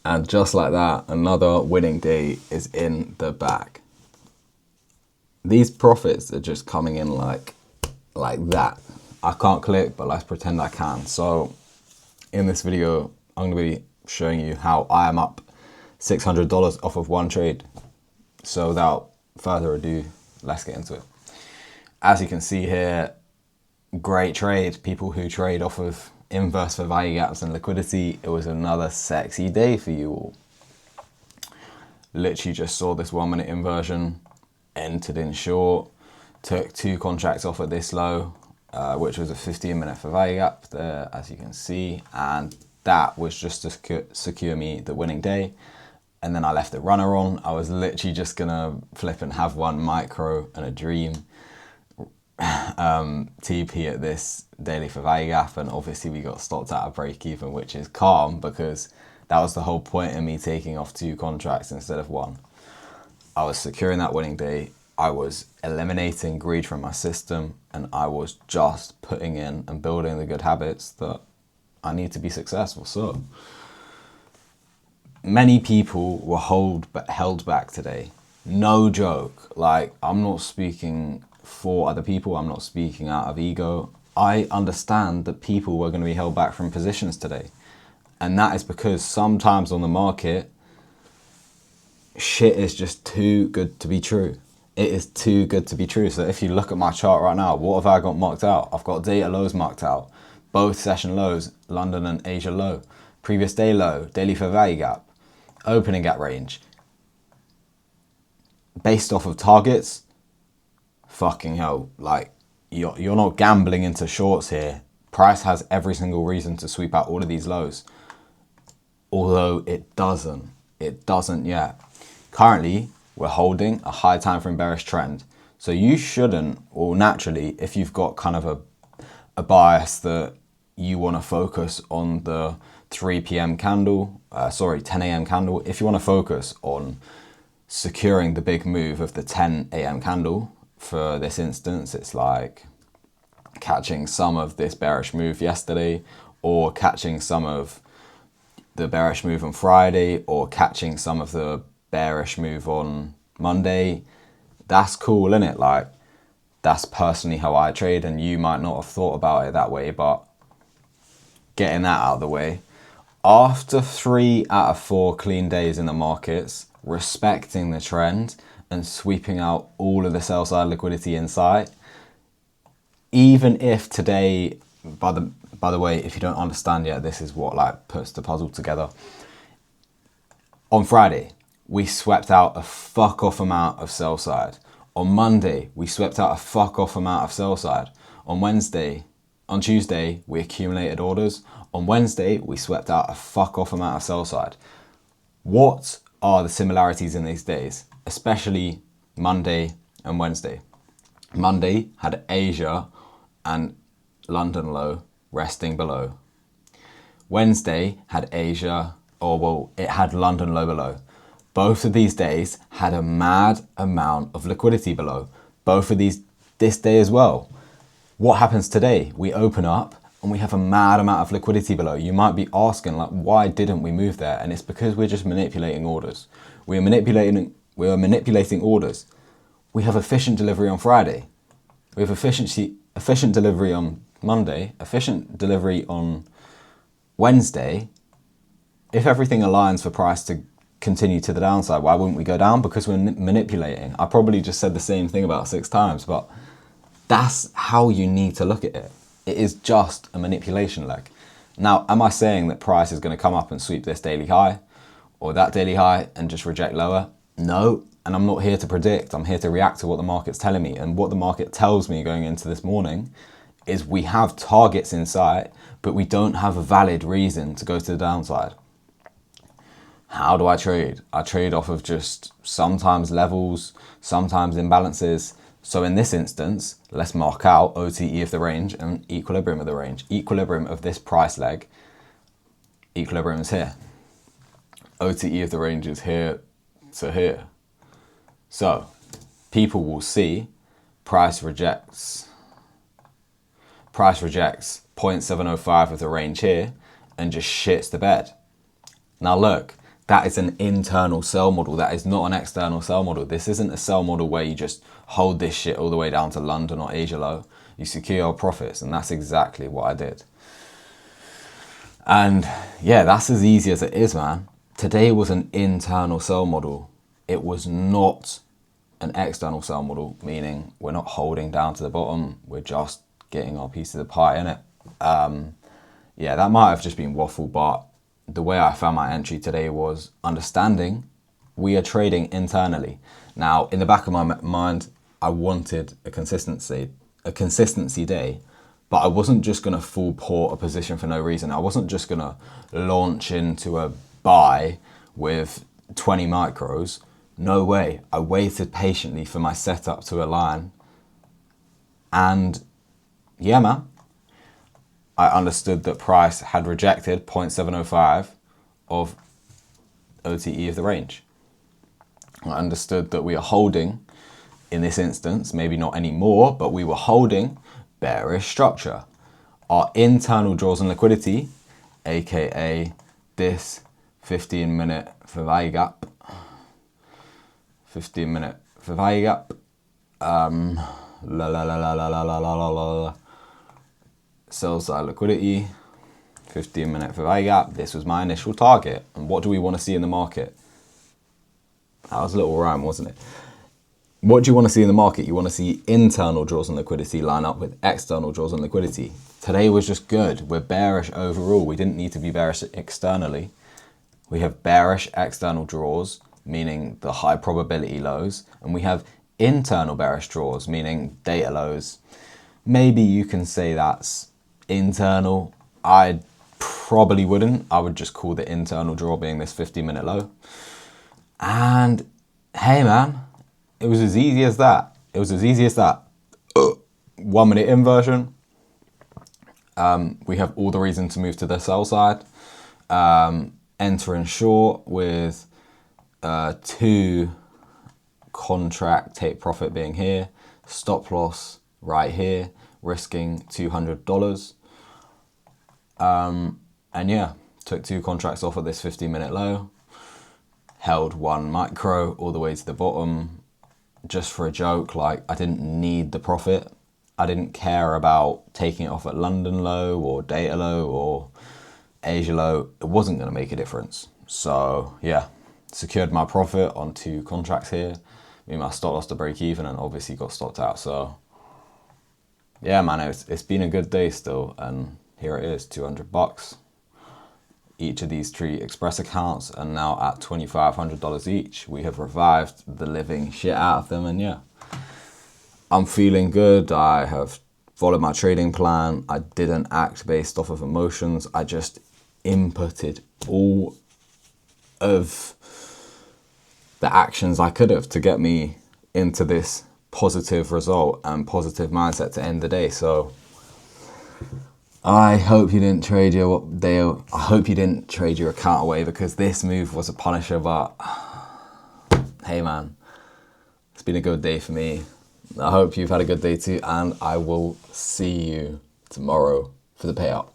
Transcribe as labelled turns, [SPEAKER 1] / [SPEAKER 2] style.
[SPEAKER 1] And just like that, another winning day is in the bag. These profits are just coming in like that. I can't click, but let's pretend I can. So in this video, I'm going to be showing you how I am up $600 off of one trade. So without further ado, let's get into it. As you can see here, great trade. People who trade off of inverse for value gaps and liquidity, it was another sexy day for you all. Literally just saw this 1 minute inversion, entered in short, took 2 contracts off at this low, which was a 15-minute for value gap there, as you can see, and that was just to secure me the winning day. And then I left the runner on. I was literally just gonna flip and have one micro and a dream TP at this daily for value gap, and obviously we got stopped at a break even, which is calm because that was the whole point of me taking off 2 contracts instead of 1. I was securing that winning day. I was eliminating greed from my system, and I was just putting in and building the good habits that I need to be successful. So many people were held back today. No joke. Like, I'm not speaking for other people. I'm not speaking out of ego. I understand that people were going to be held back from positions today. And that is because sometimes on the market, shit is just too good to be true. It is too good to be true. So if you look at my chart right now, what have I got marked out? I've got data lows marked out. Both session lows, London and Asia low. Previous day low, daily fair value gap, opening gap range. Based off of targets, fucking hell, like you're not gambling into shorts here. Price has every single reason to sweep out all of these lows. Although it doesn't yet. Currently, we're holding a high time frame bearish trend. So you shouldn't, or naturally, if you've got kind of a bias that you want to focus on the 3 p.m. candle, 10 a.m. candle, if you want to focus on securing the big move of the 10 a.m. candle, for this instance, it's like catching some of this bearish move yesterday, or catching some of the bearish move on Friday, or catching some of the bearish move on Monday. That's cool, innit? Like, that's personally how I trade, and you might not have thought about it that way, but getting that out of the way, after 3 out of 4 clean days in the markets, respecting the trend and sweeping out all of the sell side liquidity in sight, even if today, by the way, if you don't understand yet, this is what like puts the puzzle together. On Friday, we swept out a fuck off amount of sell side. On Monday, we swept out a fuck off amount of sell side. On Tuesday, we accumulated orders. On Wednesday, we swept out a fuck off amount of sell side. What are the similarities in these days, especially Monday and Wednesday? Monday had Asia and London low resting below. Wednesday had Asia, it had London low below. Both of these days had a mad amount of liquidity below. Both of these, this day as well. What happens today? We open up and we have a mad amount of liquidity below. You might be asking, like, why didn't we move there? And it's because we're just manipulating orders. We are manipulating orders. We have efficient delivery on Friday. We have efficient delivery on Monday, efficient delivery on Wednesday. If everything aligns for price to continue to the downside, why wouldn't we go down? Because we're manipulating. I probably just said the same thing about 6 times, but that's how you need to look at it. It is just a manipulation leg. Now, am I saying that price is going to come up and sweep this daily high or that daily high and just reject lower? No, and I'm not here to predict. I'm here to react to what the market's telling me. And what the market tells me going into this morning is we have targets in sight, but we don't have a valid reason to go to the downside. How do I trade? I trade off of just sometimes levels, sometimes imbalances. So in this instance, let's mark out OTE of the range and equilibrium of the range. Equilibrium of this price leg, equilibrium is here. OTE of the range is here to here. So people will see price rejects 0.705 of the range here and just shits the bed. Now look, That is an internal sell model. That is not an external sell model. This isn't a sell model where you just hold this shit all the way down to London or Asia low. You secure your profits, and that's exactly what I did. And yeah, that's as easy as it is, man. Today was an internal sell model. It was not an external sell model, meaning we're not holding down to the bottom. We're just getting our piece of the pie, innit? Yeah, that might have just been waffle, but the way I found my entry today was understanding we are trading internally. Now, in the back of my mind, I wanted a consistency day, but I wasn't just going to full port a position for no reason. I wasn't just going to launch into a buy with 20 micros. No way. I waited patiently for my setup to align. And yeah, man, I understood that price had rejected 0.705 of OTE of the range. I understood that we are holding, in this instance, maybe not anymore, but we were holding bearish structure. Our internal draws and liquidity, aka this 15-minute value gap, 15-minute value gap, sell side liquidity, 15-minute value gap. This was my initial target. And what do we want to see in the market? That was a little rhyme, wasn't it? What do you want to see in the market? You want to see internal draws and liquidity line up with external draws and liquidity. Today was just good. We're bearish overall. We didn't need to be bearish externally. We have bearish external draws, meaning the high probability lows, and we have internal bearish draws, meaning data lows. Maybe you can say that's internal. I probably wouldn't. I would just call the internal draw being this 50-minute low. And hey, man, it was as easy as that. It was as easy as that. 1 minute inversion. We have all the reason to move to the sell side. Entering short with 2 contract take profit being here. Stop loss right here. Risking $200. And yeah, took 2 contracts off at this 15-minute low. Held 1 micro all the way to the bottom. Just for a joke, like I didn't need the profit. I didn't care about taking it off at London low or data low or Asia low. It wasn't going to make a difference. So yeah, secured my profit on 2 contracts here. I mean, my stop loss to break even and obviously got stopped out. So yeah, man, it's been a good day still. And here it is, $200. Each of these 3 Express accounts are now at $2,500 each. We have revived the living shit out of them, and yeah, I'm feeling good. I have followed my trading plan. I didn't act based off of emotions. I just inputted all of the actions I could have to get me into this positive result and positive mindset to end the day. So I hope you didn't trade your account away, because this move was a punisher. But hey, man, it's been a good day for me. I hope you've had a good day too, and I will see you tomorrow for the payout.